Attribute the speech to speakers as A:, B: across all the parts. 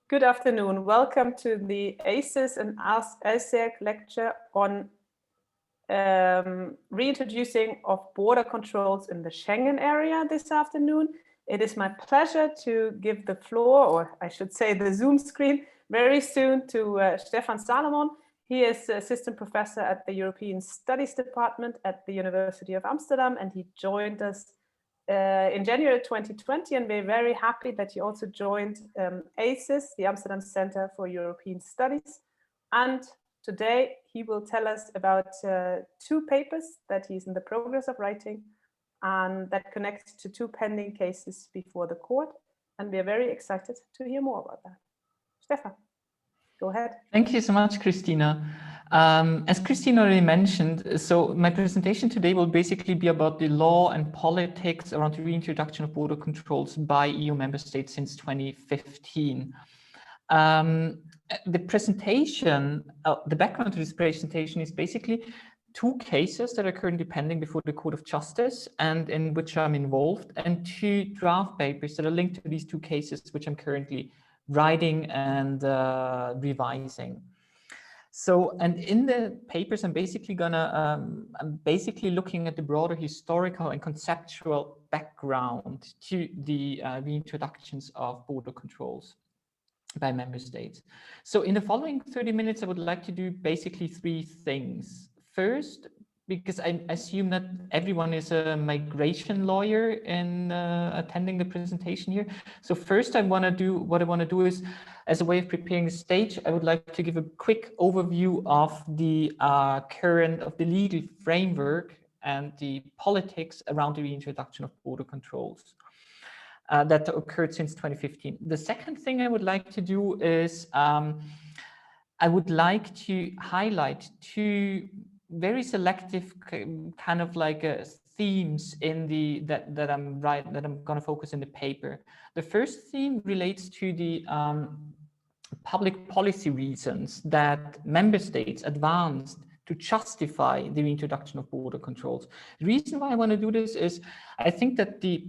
A: Good afternoon. Welcome to the ACES and ACELG lecture on reintroducing of border controls in the Schengen area this afternoon. It is my pleasure to give the floor, or I should say the Zoom screen, very soon to Stefan Salomon. He is assistant professor at the European Studies Department at the University of Amsterdam, and he joined us in January 2020, and we're very happy that he also joined ACES, the Amsterdam Center for European Studies. And today he will tell us about two papers that he's in the progress of writing and that connect to two pending cases before the court. And we are very excited to hear more about that. Stefan, go ahead.
B: Thank you so much, Christina. As Christina already mentioned, so my presentation today will basically be about the law and politics around the reintroduction of border controls by EU member states since 2015. The presentation, the background to this presentation is basically two cases that are currently pending before the Court of Justice and in which I'm involved, and two draft papers that are linked to these two cases, which I'm currently writing and revising. So, and in the papers, I'm basically looking at the broader historical and conceptual background to the reintroductions of border controls by member states. So in the following 30 minutes, I would like to do basically three things. First, because I assume that everyone is a migration lawyer in attending the presentation here. So first, what I want to do is, as a way of preparing the stage, I would like to give a quick overview of the legal framework and the politics around the reintroduction of border controls that occurred since 2015. The second thing I would like to do is I would like to highlight two very selective kind of like themes in the that I'm going to focus in the paper. The first theme relates to the public policy reasons that member states advanced to justify the reintroduction of border controls. The reason why I want to do this is I think that the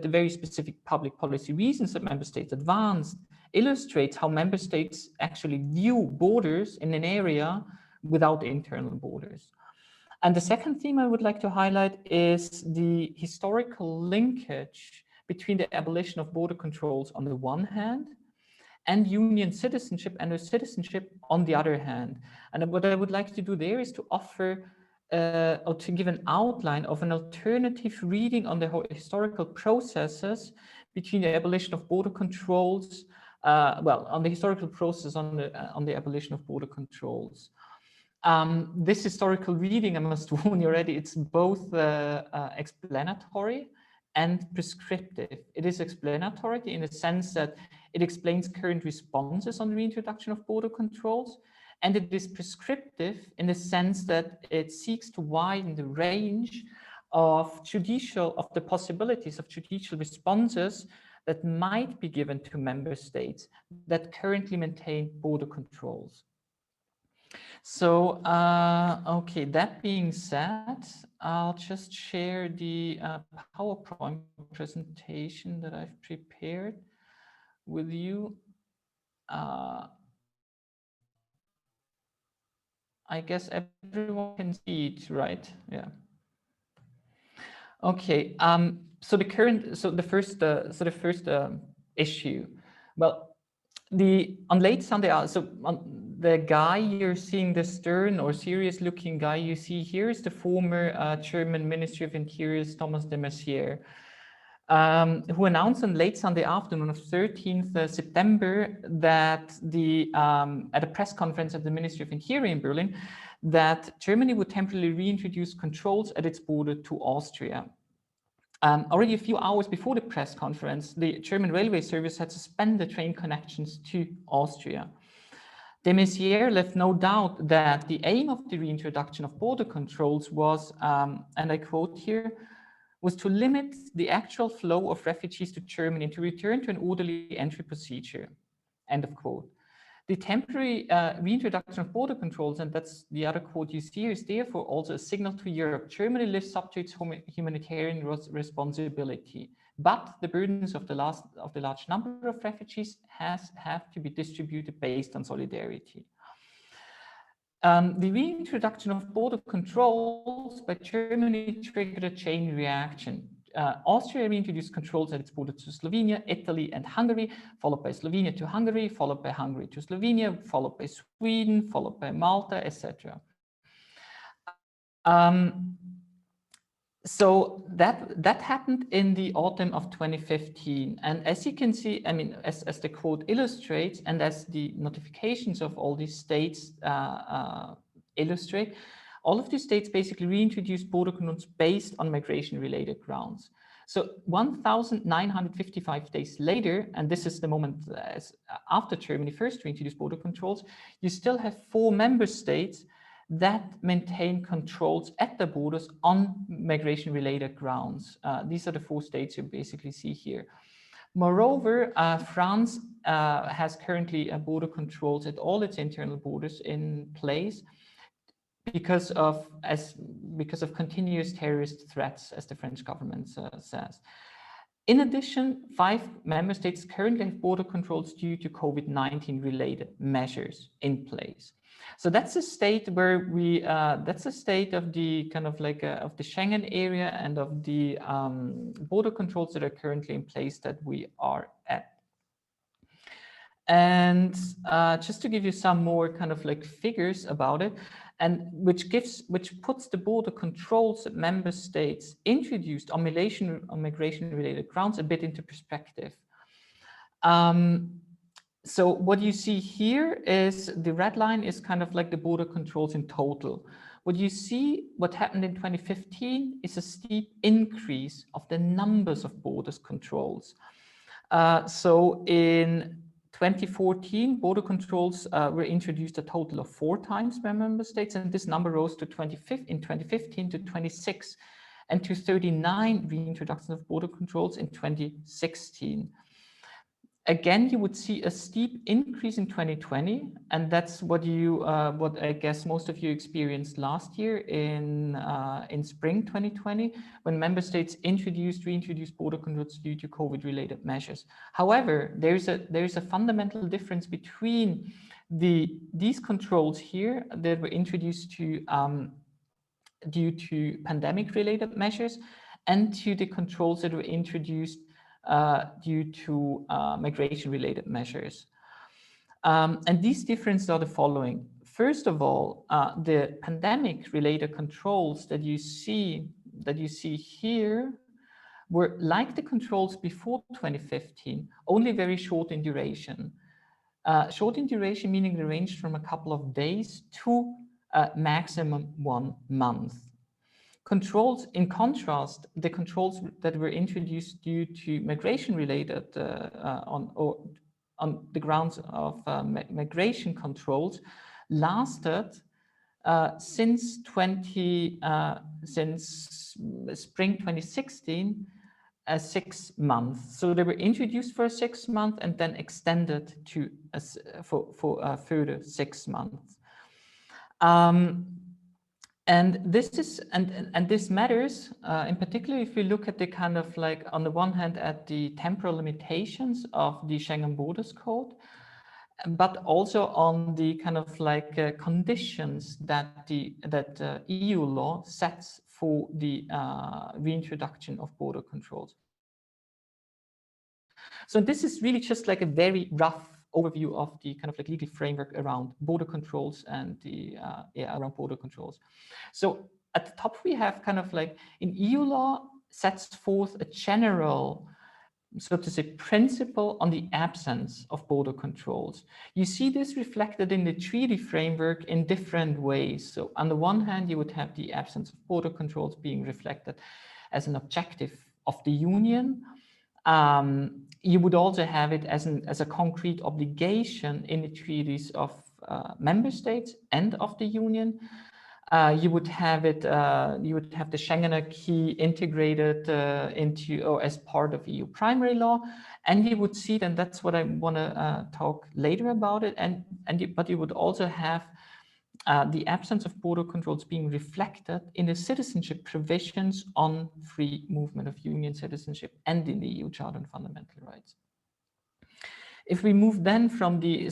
B: very specific public policy reasons that member states advanced illustrates how member states actually view borders in an area without internal borders. And the second theme I would like to highlight is the historical linkage between the abolition of border controls on the one hand and union citizenship and citizenship on the other hand. And what I would like to do there is to offer or to give an outline of an alternative reading on the historical processes between the abolition of border controls, on the historical process on the abolition of border controls. This historical reading, I must warn you already, it's both explanatory and prescriptive. It is explanatory in the sense that it explains current responses on the reintroduction of border controls, and it is prescriptive in the sense that it seeks to widen the range of the possibilities of judicial responses that might be given to member states that currently maintain border controls. So, okay, that being said, I'll just share the PowerPoint presentation that I've prepared with you. I guess everyone can see it, right? Yeah. Okay. So the first issue. Well, on late Sunday, the guy you're seeing, the stern or serious looking guy you see here is the former German Ministry of Interior, Thomas de Maizière, who announced on late Sunday afternoon of 13th September that at a press conference at the Ministry of Interior in Berlin, that Germany would temporarily reintroduce controls at its border to Austria. Already a few hours before the press conference, the German railway service had suspended train connections to Austria. De Maizière left no doubt that the aim of the reintroduction of border controls was, and I quote here, was to limit the actual flow of refugees to Germany and to return to an orderly entry procedure, end of quote. The temporary reintroduction of border controls, and that's the other quote you see here, is therefore also a signal to Europe. Germany lives up to its humanitarian responsibility. but the burdens of the large number of refugees have to be distributed based on solidarity. The reintroduction of border controls by Germany triggered a chain reaction. Austria reintroduced controls at its border to Slovenia, Italy, and Hungary, followed by Slovenia to Hungary, followed by Hungary to Slovenia, followed by Sweden, followed by Malta, etc. So that happened in the autumn of 2015. And as you can see, I mean, as the quote illustrates, and as the notifications of all these states illustrate, all of these states basically reintroduced border controls based on migration-related grounds. So 1,955 days later, and this is the moment after Germany first reintroduced border controls, you still have 4 member states that maintain controls at the borders on migration-related grounds. These are the 4 states you basically see here. Moreover, France has currently border controls at all its internal borders in place because of continuous terrorist threats, as the French government says. In addition, 5 member states currently have border controls due to COVID-19 related measures in place. So that's a state where that's a state of the kind of like of the Schengen area and of the border controls that are currently in place that we are at. And just to give you some more kind of like figures about it, and which puts the border controls that member states introduced on migration-related grounds a bit into perspective. So what you see here is the red line is kind of like the border controls in total. What you see, what happened in 2015 is a steep increase of the numbers of borders controls. So in 2014, border controls were introduced a total of 4 times by member states, and this number rose to in 2015 to 26 and to 39 reintroductions of border controls in 2016. Again, you would see a steep increase in 2020, and that's what I guess most of you experienced last year in spring 2020, when member states reintroduced border controls due to COVID-related measures. However, there's a fundamental difference between these controls here that were introduced due to pandemic-related measures and to the controls that were introduced due to migration-related measures. And these differences are the following. First of all, the pandemic-related controls that you see here were like the controls before 2015, only very short in duration. Short in duration meaning they ranged from a couple of days to maximum 1 month. Controls, in contrast, the controls that were introduced due to migration-related on the grounds of migration controls lasted since spring 2016, 6 months. So they were introduced for 6 months and then extended to for a further 6 months. And this matters in particular if we look at the kind of like, on the one hand, at the temporal limitations of the Schengen Borders Code, but also on the kind of like conditions that EU law sets for the reintroduction of border controls. So this is really just like a very rough overview of the kind of like legal framework around border controls and the around border controls. So at the top we have kind of like in EU law sets forth a general, so to say, principle on the absence of border controls. You see this reflected in the treaty framework in different ways. So on the one hand, you would have the absence of border controls being reflected as an objective of the Union. You would also have it as a concrete obligation in the treaties of member states and of the Union. You would have it. You would have the Schengen acquis integrated into or as part of EU primary law, and you would see. And that's what I want to talk later about it. But you would also have the absence of border controls being reflected in the citizenship provisions on free movement of union citizenship and in the EU Charter on Fundamental Rights. If we move then from the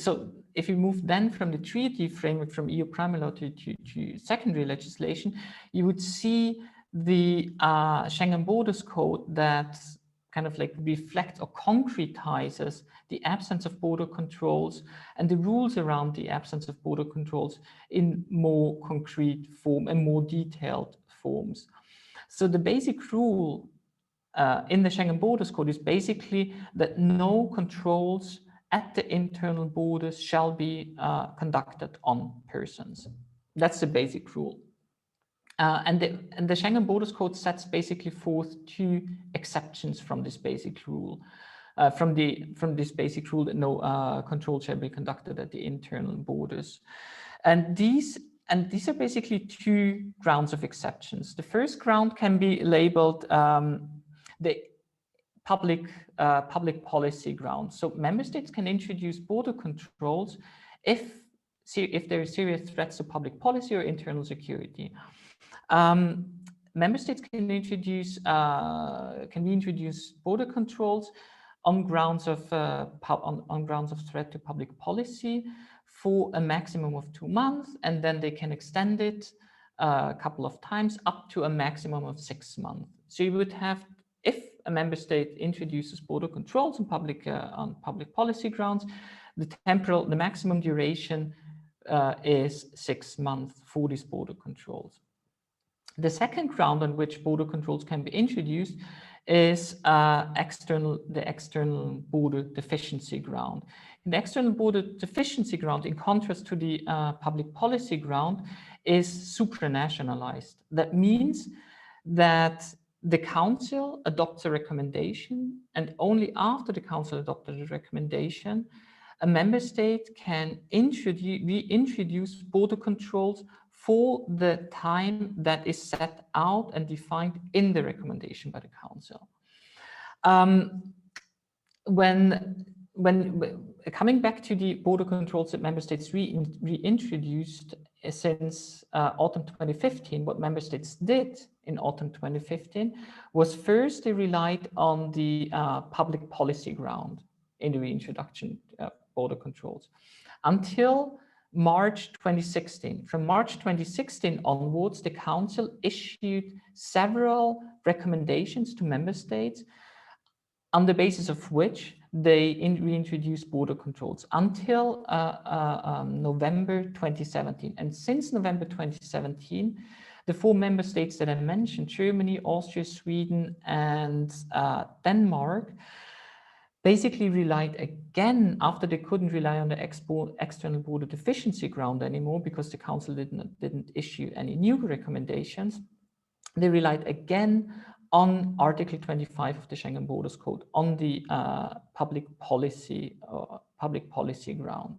B: treaty framework from EU primary law to secondary legislation, you would see the Schengen Borders Code that kind of like reflects or concretizes the absence of border controls and the rules around the absence of border controls in more concrete form and more detailed forms. So the basic rule in the Schengen Borders Code is basically that no controls at the internal borders shall be conducted on persons. That's the basic rule. And the Schengen Borders Code sets basically forth two exceptions from this basic rule. From this basic rule that no control shall be conducted at the internal borders. And these are basically two grounds of exceptions. The first ground can be labeled the public policy ground. So member states can introduce border controls if there are serious threats to public policy or internal security. Member states can introduce border controls on grounds of threat to public policy for a maximum of 2 months, and then they can extend it a couple of times up to a maximum of 6 months. So you would have, if a member state introduces border controls on public policy grounds, the maximum duration is 6 months for these border controls. The second ground on which border controls can be introduced is the external border deficiency ground. And the external border deficiency ground, in contrast to the public policy ground, is supranationalized. That means that the Council adopts a recommendation, and only after the Council adopted a recommendation, a member state can reintroduce border controls for the time that is set out and defined in the recommendation by the Council. When coming back to the border controls that member states reintroduced since autumn 2015, what member states did in autumn 2015 was first they relied on the public policy ground in the reintroduction border controls until March 2016. From March 2016 onwards, the Council issued several recommendations to member states on the basis of which they reintroduced border controls until November 2017. And since November 2017, the 4 member states that I mentioned, Germany, Austria, Sweden, and Denmark, basically relied again, after they couldn't rely on the external border deficiency ground anymore because the Council didn't issue any new recommendations, they relied again on Article 25 of the Schengen Borders Code, on the public policy ground.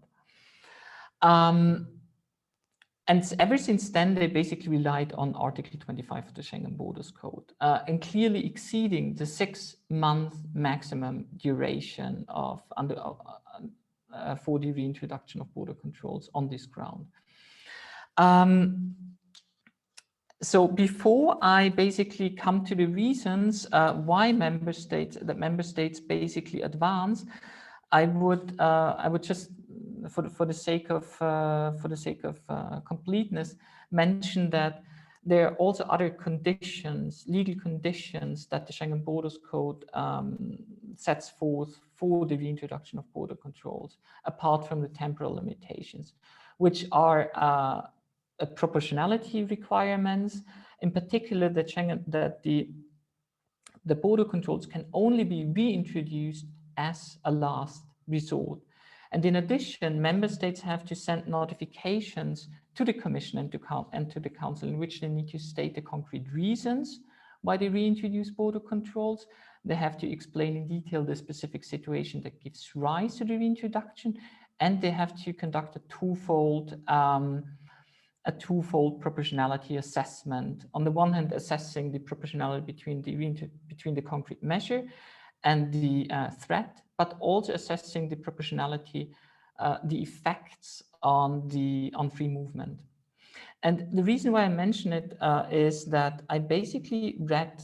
B: And ever since then, they basically relied on Article 25 of the Schengen Borders Code, and clearly exceeding the 6-month maximum duration of for the reintroduction of border controls on this ground. So before I basically come to the reasons why member states basically advance, I would just, for the sake of completeness, mention that there are also other conditions, legal conditions, that the Schengen Borders Code sets forth for the reintroduction of border controls, apart from the temporal limitations, which are proportionality requirements, in particular that the border controls can only be reintroduced as a last resort. And in addition, member states have to send notifications to the Commission and to the Council in which they need to state the concrete reasons why they reintroduce border controls. They have to explain in detail the specific situation that gives rise to the reintroduction, and they have to conduct a twofold proportionality assessment. On the one hand, assessing the proportionality between the concrete measure and the threat, but also assessing the proportionality, the effects on free movement. And the reason why I mention it is that I basically read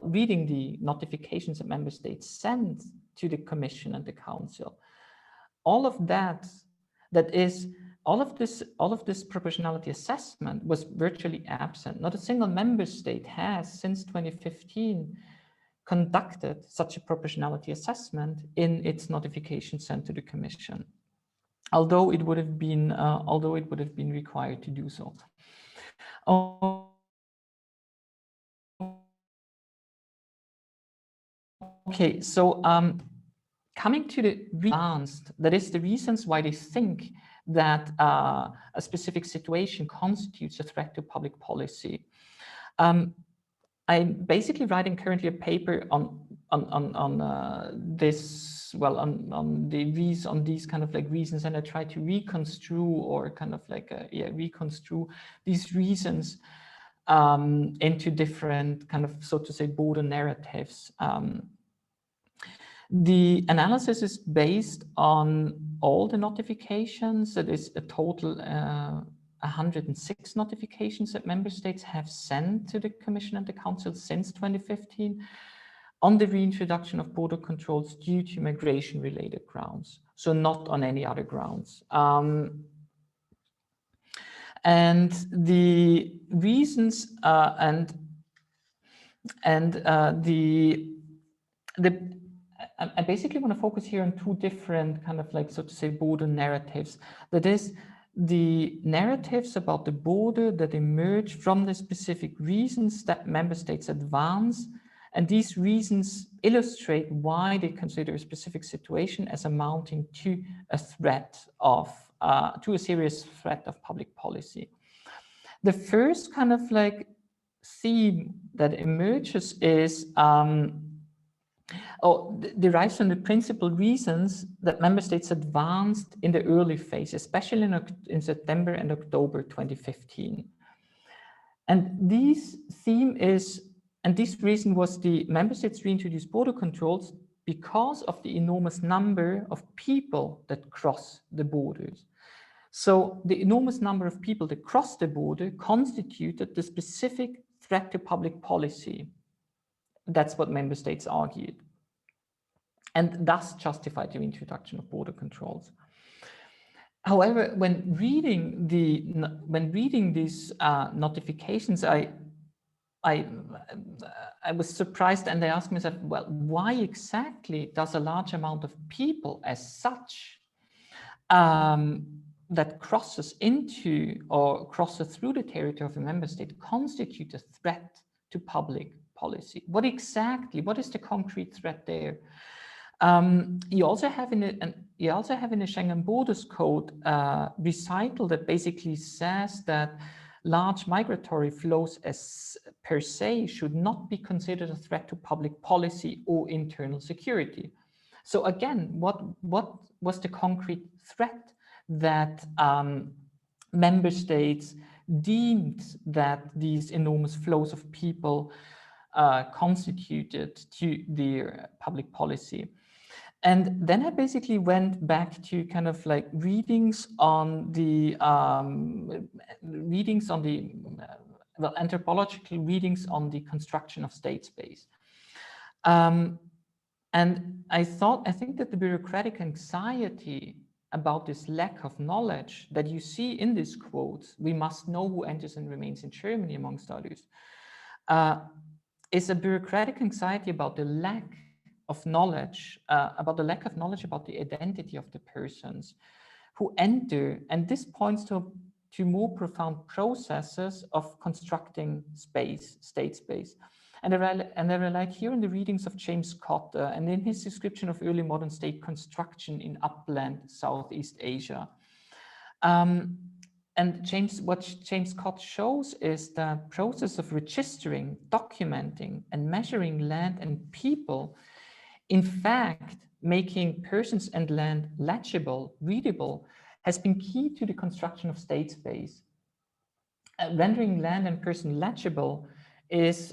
B: reading the notifications that member states sent to the Commission and the Council. All of all of this proportionality assessment was virtually absent. Not a single member state has, since 2015, conducted such a proportionality assessment in its notification sent to the Commission, although it would have been required to do so. Okay, so coming to the advanced, that is the reasons why they think that a specific situation constitutes a threat to public policy. I'm basically writing currently a paper on this, well, on these kind of like reasons, and I try to reconstrue or kind of like reconstrue these reasons into different kind of, so to say, border narratives. The analysis is based on all the notifications. That is a total 106 notifications that member states have sent to the Commission and the Council since 2015 on the reintroduction of border controls due to migration-related grounds, so not on any other grounds. And the reasons I basically want to focus here on two different kind of like, so to say, border narratives. That is the narratives about the border that emerge from the specific reasons that member states advance. And these reasons illustrate why they consider a specific situation as amounting to a threat of, to a serious threat of public policy. The first kind of like theme that emerges is derives from the principal reasons that member states advanced in the early phase, especially in September and October 2015. And this reason was the member states reintroduced border controls because of the enormous number of people that cross the borders. So the enormous number of people that cross the border constituted the specific threat to public policy. That's what member states argued, and thus justified the introduction of border controls. However, when reading these notifications, I was surprised, and I asked myself, well, why exactly does a large amount of people as such that crosses into or crosses through the territory of a member state constitute a threat to public policy? What is the concrete threat there? You also have in the Schengen Borders Code recital that basically says that large migratory flows as per se should not be considered a threat to public policy or internal security. So again, what was the concrete threat that member states deemed that these enormous flows of people constituted to their public policy? And then I basically went back to kind of like readings on the anthropological readings on the construction of state space. And I think that the bureaucratic anxiety about this lack of knowledge that you see in these quotes, we must know who enters and remains in Germany, amongst others, is a bureaucratic anxiety about the lack of knowledge, about the identity of the persons who enter, and this points to more profound processes of constructing state space. And I rely here on the readings of James Cotter and in his description of early modern state construction in upland Southeast Asia. And what James Cotter shows is the process of registering, documenting, and measuring land and people, in fact, making persons and land legible, readable, has been key to the construction of state space. Rendering land and person legible is,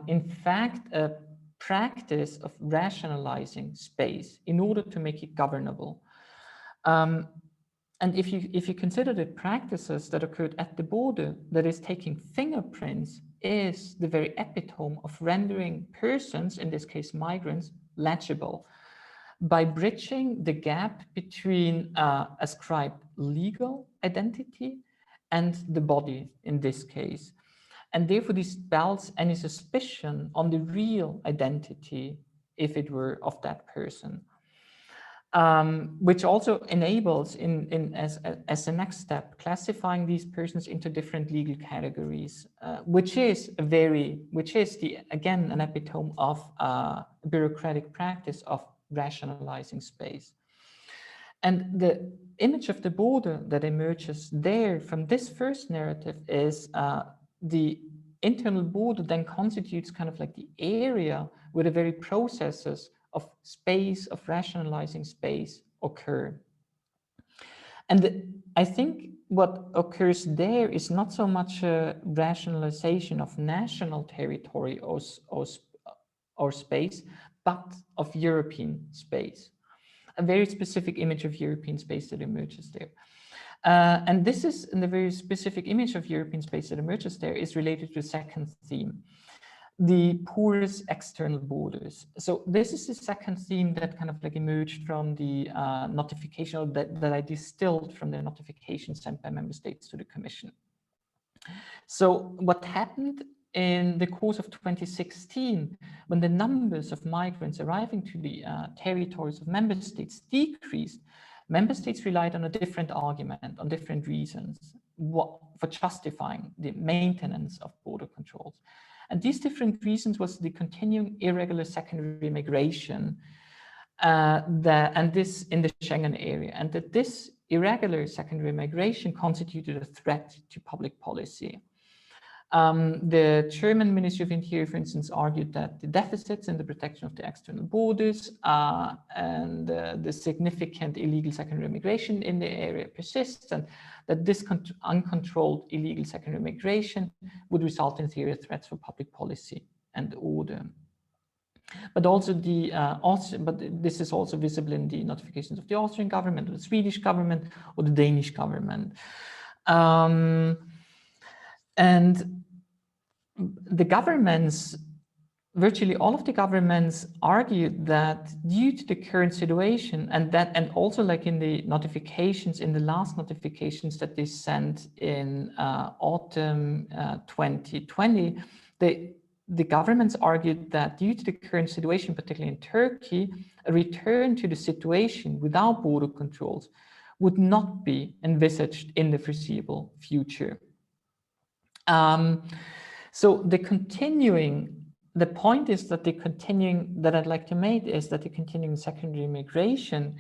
B: in fact, a practice of rationalizing space in order to make it governable. And if you consider the practices that occurred at the border, that is taking fingerprints, is the very epitome of rendering persons, in this case migrants, legible by bridging the gap between ascribed legal identity and the body in this case. And therefore dispels any suspicion on the real identity if it were of that person. Which also enables, as a next step, classifying these persons into different legal categories, which is again an epitome of bureaucratic practice of rationalizing space. And the image of the border that emerges there from this first narrative is the internal border then constitutes kind of like the area where the very processes of space, of rationalizing space occur. And I think what occurs there is not so much a rationalization of national territory or space, but of European space. A very specific image of European space that emerges there. And this is, in the very specific image of European space that emerges there, is related to the second theme, the porous external borders. So this is the second theme that kind of like emerged from the notification, or that I distilled from the notification sent by member states to the Commission. So what happened in the course of 2016, when the numbers of migrants arriving to the territories of member states decreased, member states relied on a different argument, on different reasons for justifying the maintenance of border controls. And these different reasons was the continuing irregular secondary migration, and this in the Schengen area, and that this irregular secondary migration constituted a threat to public policy. The German Ministry of Interior, for instance, argued that the deficits in the protection of the external borders and the significant illegal secondary migration in the area persists, and that this uncontrolled illegal secondary migration would result in serious threats for public policy and order. But also but this is also visible in the notifications of the Austrian government, or the Swedish government, or the Danish government. And the governments, virtually all of the governments, argued that due to the current situation, and also like in the notifications, in the last notifications that they sent in autumn 2020, the governments argued that due to the current situation, particularly in Turkey, a return to the situation without border controls would not be envisaged in the foreseeable future. So the point is that that I'd like to make is that the continuing secondary migration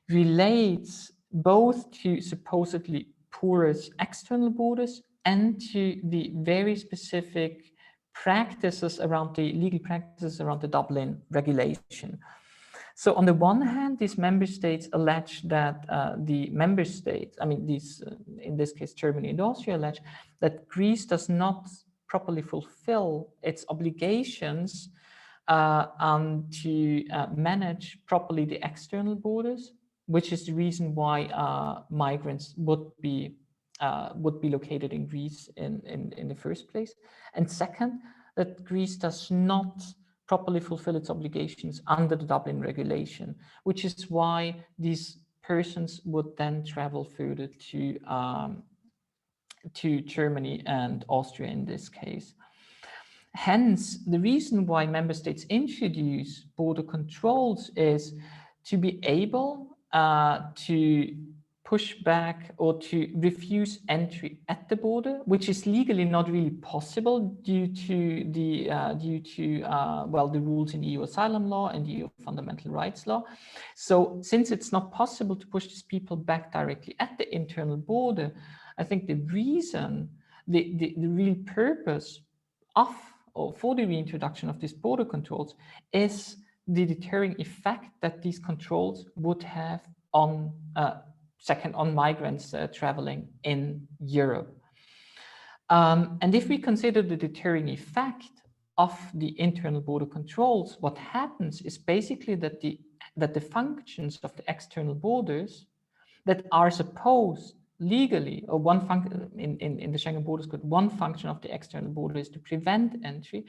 B: relates both to supposedly porous external borders and to the very specific practices around the legal practices around the Dublin regulation. So on the one hand, these member states allege that the member states, I mean, these, in this case, Germany and Austria, allege that Greece does not properly fulfill its obligations to manage properly the external borders, which is the reason why migrants would be located in Greece in the first place. And second, that Greece does not properly fulfill its obligations under the Dublin regulation, which is why these persons would then travel further to Germany and Austria in this case. Hence, the reason why member states introduce border controls is to be able to push back or to refuse entry at the border, which is legally not really possible due to the rules in EU asylum law and EU fundamental rights law. So since it's not possible to push these people back directly at the internal border, I think the reason, the real purpose of or for the reintroduction of these border controls is the deterring effect that these controls would have on on migrants traveling in Europe. And if we consider the deterring effect of the internal border controls, what happens is basically that the functions of the external borders that are supposed legally, or one function in the Schengen Borders Code, one function of the external border is to prevent entry,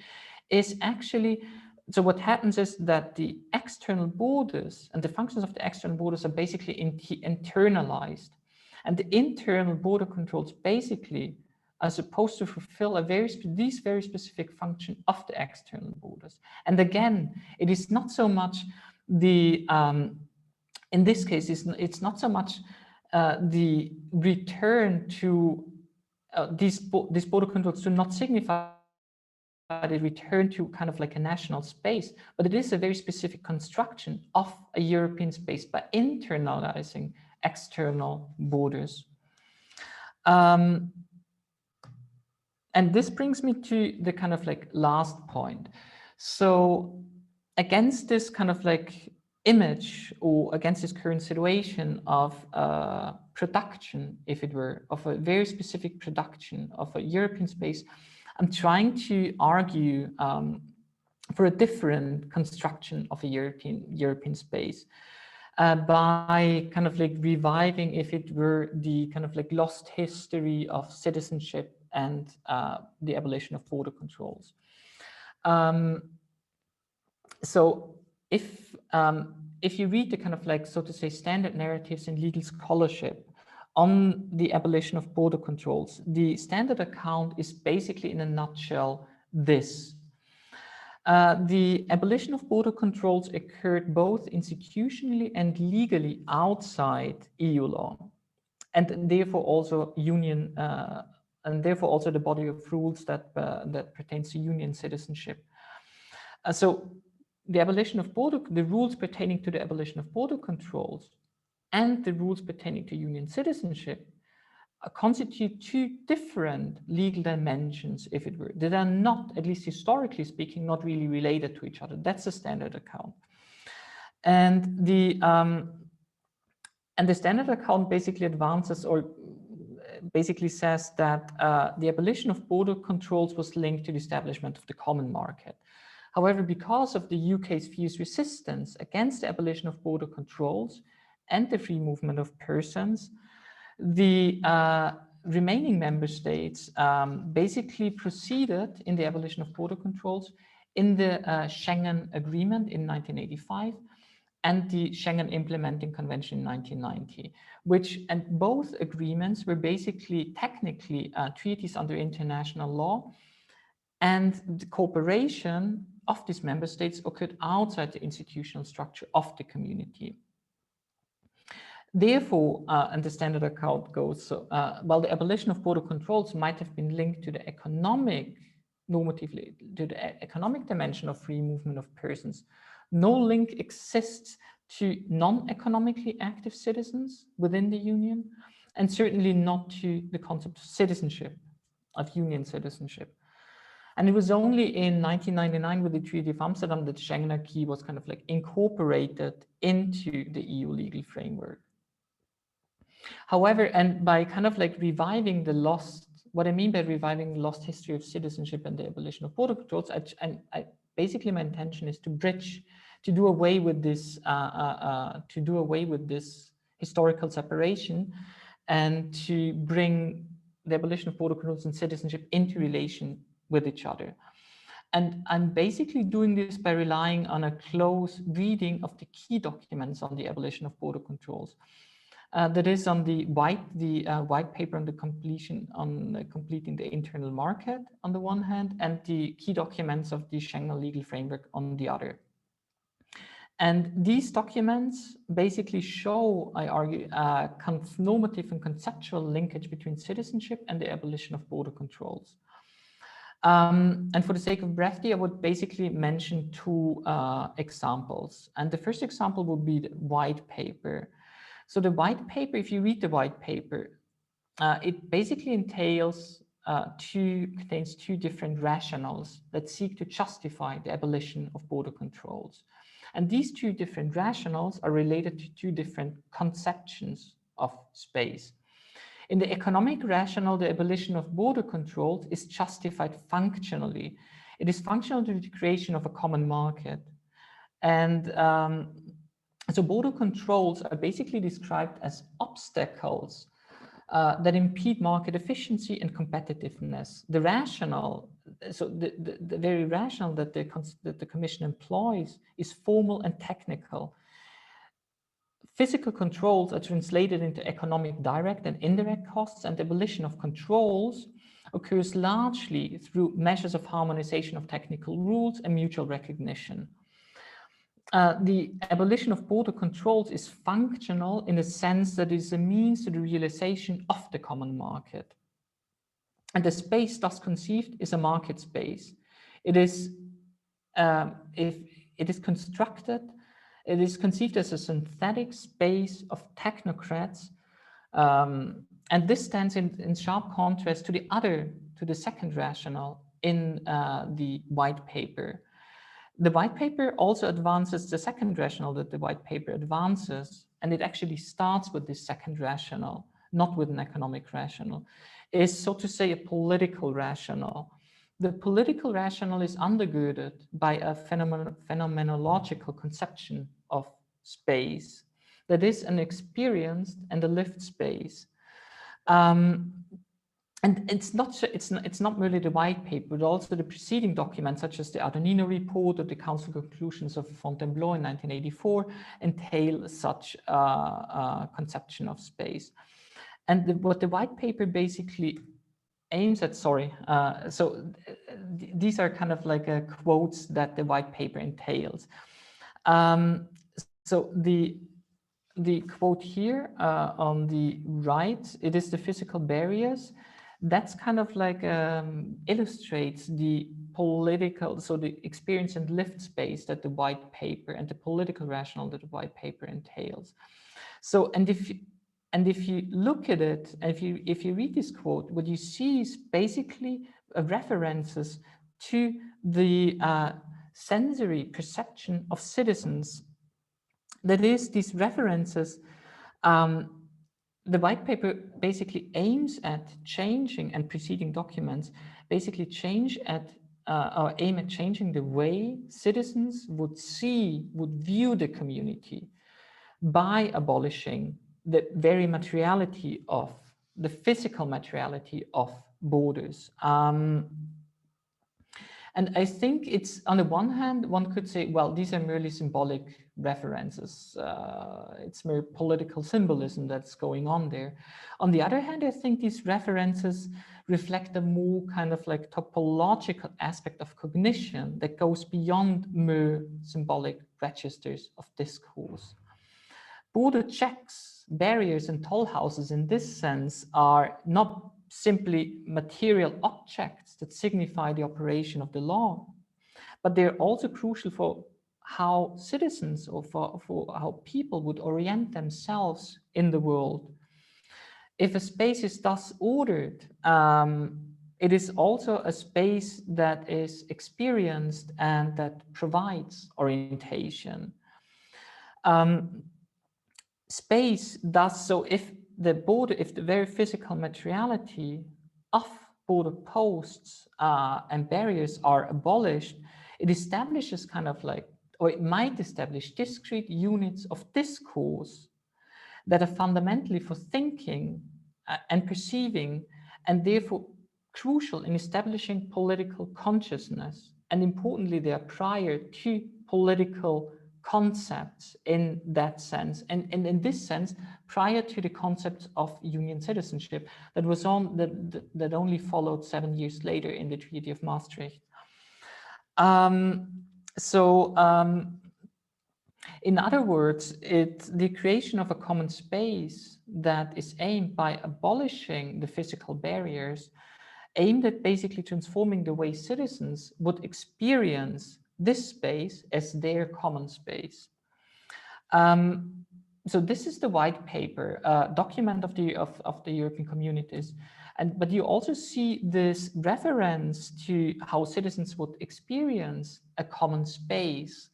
B: is actually, so what happens is that the external borders and the functions of the external borders are basically internalized. And the internal border controls basically are supposed to fulfill these very specific function of the external borders. And again, it is not so much the, in this case, it's not so much the return to these border controls do not signify the return to kind of like a national space, but it is a very specific construction of a European space by internalizing external borders. And this brings me to the kind of like last point. So against this kind of like image, or against this current situation of production, if it were, of a very specific production of a European space, I'm trying to argue for a different construction of a European space by kind of like reviving, if it were, the kind of like lost history of citizenship and the abolition of border controls. So if you read the kind of like, so to say, standard narratives in legal scholarship on the abolition of border controls, the standard account is basically, in a nutshell, this. The abolition of border controls occurred both institutionally and legally outside EU law, and therefore also union, and therefore also the body of rules that pertains to union citizenship. So the abolition of the rules pertaining to the abolition of border controls and the rules pertaining to union citizenship constitute two different legal dimensions, if it were, that are not, at least historically speaking, not really related to each other. That's the standard account. And the standard account basically advances, or basically says that the abolition of border controls was linked to the establishment of the common market. However, because of the UK's fierce resistance against the abolition of border controls and the free movement of persons, the remaining member states basically proceeded in the abolition of border controls in the Schengen Agreement in 1985 and the Schengen Implementing Convention in 1990, and both agreements were basically technically treaties under international law, and the cooperation of these member states occurred outside the institutional structure of the community. Therefore, and the standard account goes, so, while the abolition of border controls might have been linked to the economic, normatively, to the economic dimension of free movement of persons, no link exists to non-economically active citizens within the Union, and certainly not to the concept of citizenship, of Union citizenship. And it was only in 1999 with the Treaty of Amsterdam that Schengen acquis was kind of like incorporated into the EU legal framework. However, and by kind of like reviving the lost, what I mean by reviving the lost history of citizenship and the abolition of border controls, basically my intention is to bridge, to do away with this, historical separation, and to bring the abolition of border controls and citizenship into relation with each other. And I'm basically doing this by relying on a close reading of the key documents on the abolition of border controls. That is on the white paper on the completing the internal market on the one hand, and the key documents of the Schengen legal framework on the other. And these documents basically show, I argue, a normative and conceptual linkage between citizenship and the abolition of border controls. And for the sake of brevity, I would basically mention two examples. And the first example would be the white paper. So the white paper, if you read the white paper, it basically contains two different rationales that seek to justify the abolition of border controls. And these two different rationales are related to two different conceptions of space. In the economic rationale, the abolition of border controls is justified functionally. It is functional to the creation of a common market. And So border controls are basically described as obstacles that impede market efficiency and competitiveness. The rationale, so the very rationale that the Commission employs is formal and technical. Physical controls are translated into economic direct and indirect costs, and the abolition of controls occurs largely through measures of harmonization of technical rules and mutual recognition. The abolition of border controls is functional in the sense that it is a means to the realization of the common market. And the space thus conceived is a market space. It is, if it is constructed, it is conceived as a synthetic space of technocrats, and this stands in sharp contrast to the second rationale in the white paper. The white paper also advances the second rationale that the white paper advances, and it actually starts with this second rationale, not with an economic rationale, is so to say a political rationale. The political rationale is undergirded by a phenomenological conception of space that is an experienced and a lived space. And it's not merely the white paper, but also the preceding documents, such as the Adonino report or the Council conclusions of Fontainebleau in 1984, entail such conception of space. And what the white paper basically aims at, these are kind of like quotes that the white paper entails. So the quote here on the right, it is the physical barriers. That's kind of like illustrates the political, so the experience and lived space that the white paper and the political rationale that the white paper entails. So, and if you look at it, if you read this quote, what you see is basically references to the sensory perception of citizens. That is, these references, the white paper basically aims at changing, and preceding documents basically aim at changing the way citizens would view the community by abolishing the very materiality of, the physical materiality of borders. And I think it's, on the one hand, one could say, well, these are merely symbolic references. It's mere political symbolism that's going on there. On the other hand, I think these references reflect a more kind of like topological aspect of cognition that goes beyond mere symbolic registers of discourse. Border checks, barriers, and toll houses in this sense are not simply material objects that signify the operation of the law, but they're also crucial for how citizens or for how people would orient themselves in the world. If a space is thus ordered, it is also a space that is experienced and that provides orientation. Space thus, so if the very physical materiality of border posts and barriers are abolished, it establishes kind of like, or it might establish discrete units of discourse that are fundamentally for thinking and perceiving, and therefore crucial in establishing political consciousness. And importantly, they are prior to political concepts in that sense, and in this sense, prior to the concept of union citizenship that was that only followed 7 years later in the Treaty of Maastricht. In other words, the creation of a common space that is aimed by abolishing the physical barriers, aimed at basically transforming the way citizens would experience this space as their common space. So this is the white paper document of the European communities, but you also see this reference to how citizens would experience a common space,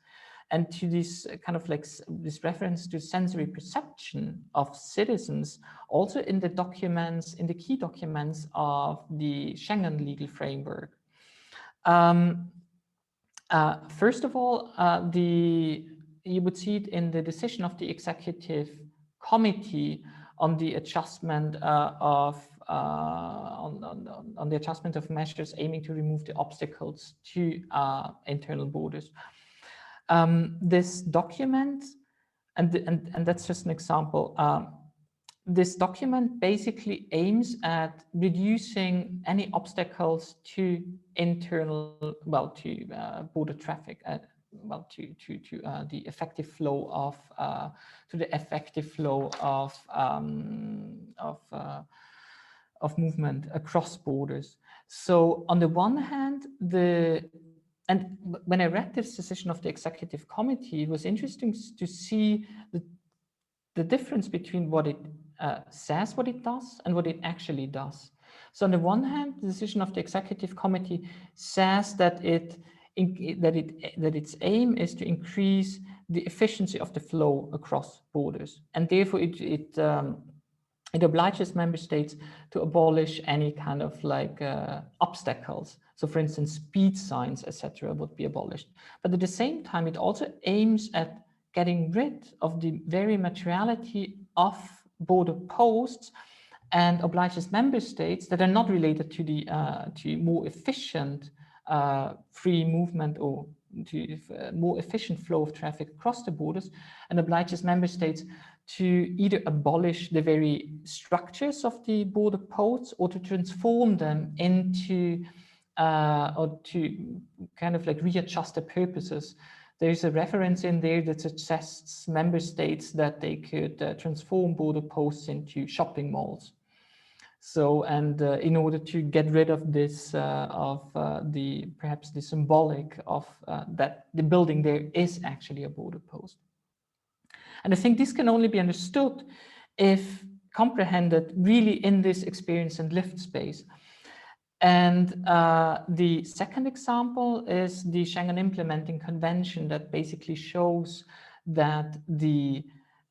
B: and to this kind of like this reference to sensory perception of citizens, also in the documents, in the key documents of the Schengen legal framework. First of all, you would see it in the decision of the executive committee on the adjustment on the adjustment of measures aiming to remove the obstacles to internal borders. This document, and that's just an example. This document basically aims at reducing any obstacles to internal, well, to border traffic, well, to the effective flow of of movement across borders. So on the one hand, and when I read this decision of the executive committee, it was interesting to see the difference between what it says what it does and what it actually does. So on the one hand, the decision of the executive committee says that its aim is to increase the efficiency of the flow across borders, and therefore it obliges member states to abolish any kind of like obstacles. So for instance, speed signs, etc., would be abolished. But at the same time, it also aims at getting rid of the very materiality of border posts and obliges member states that are not related to the to more efficient free movement or to more efficient flow of traffic across the borders, and obliges member states to either abolish the very structures of the border posts or to transform them into or to kind of like readjust the purposes. There's a reference in there that suggests member states that they could transform border posts into shopping malls. So, and in order to get rid of this, perhaps the symbolic of that the building there is actually a border post. And I think this can only be understood if comprehended really in this experience and lived space. And the second example is the Schengen Implementing Convention that basically shows that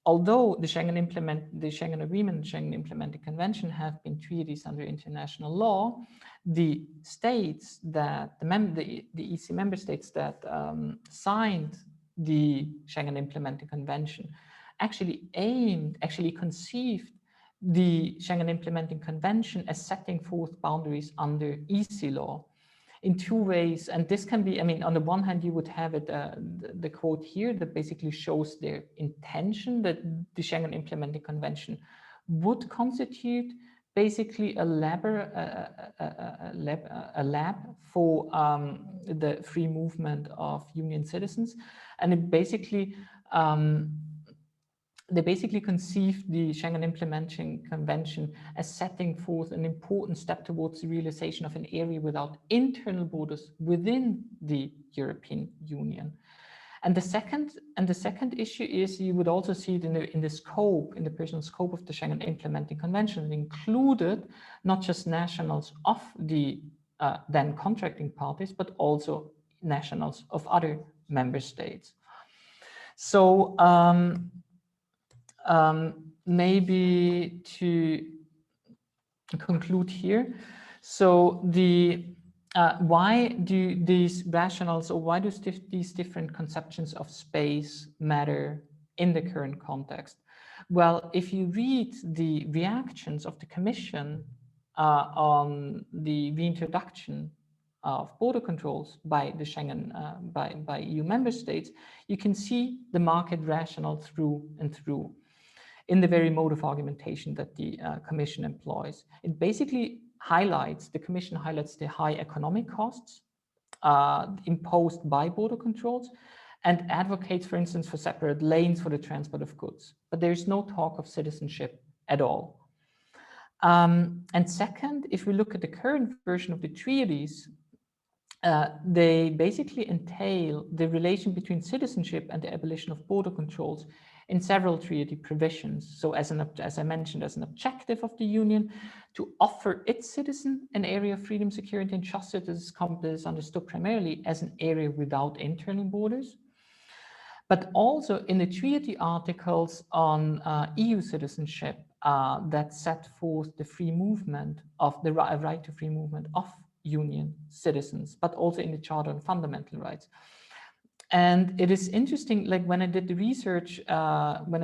B: although the Schengen Agreement and Schengen Implementing Convention have been treaties under international law, the states that, the EC member states that signed the Schengen Implementing Convention actually conceived the Schengen Implementing Convention as setting forth boundaries under EC law in two ways. And this can be, I mean, on the one hand, you would have it, the quote here that basically shows their intention that the Schengen Implementing Convention would constitute basically a lab for the free movement of Union citizens. And it basically, they basically conceived the Schengen Implementing Convention as setting forth an important step towards the realization of an area without internal borders within the European Union. And the second issue is, you would also see it in the scope, in the personal scope of the Schengen Implementing Convention. It included not just nationals of the then contracting parties, but also nationals of other member states. So maybe to conclude here, so why do these rationales, or why do these different conceptions of space matter in the current context? Well, if you read the reactions of the Commission on the reintroduction of border controls by the Schengen, by EU member states, you can see the market rationale through and through in the very mode of argumentation that the Commission employs. It basically the Commission highlights the high economic costs imposed by border controls and advocates, for instance, for separate lanes for the transport of goods. But there is no talk of citizenship at all. And second, if we look at the current version of the treaties, they basically entail the relation between citizenship and the abolition of border controls in several treaty provisions. So as I mentioned, as an objective of the Union to offer its citizen an area of freedom, security, and justice that is understood primarily as an area without internal borders. But also in the treaty articles on EU citizenship that set forth the free movement of the right to free movement of Union citizens, but also in the Charter on Fundamental Rights. And it is interesting, like when I did the research, when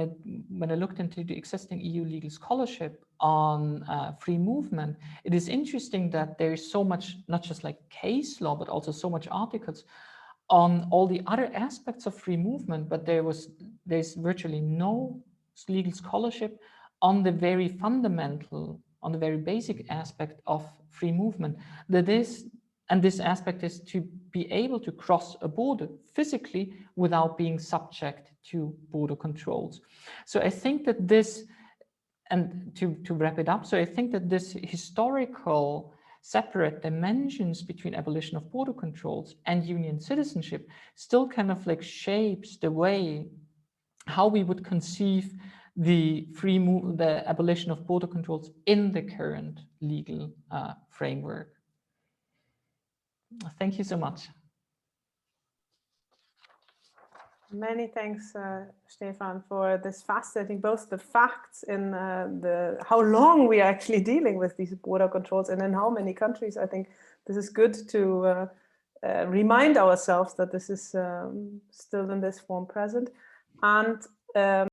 B: I looked into the existing EU legal scholarship on free movement, it is interesting that there is so much, not just like case law, but also so much articles on all the other aspects of free movement, but there's virtually no legal scholarship on the very fundamental, on the very basic aspect of free movement. And this aspect is to be able to cross a border physically without being subject to border controls. So I think that this, and to wrap it up, so I think that this historical separate dimensions between abolition of border controls and union citizenship still kind of like shapes the way how we would conceive the abolition of border controls in the current legal framework. Thank you so much.
A: Many thanks, Stefan, for this fascinating, both the facts in how long we are actually dealing with these border controls and in how many countries. I think this is good to remind ourselves that this is still in this form present. And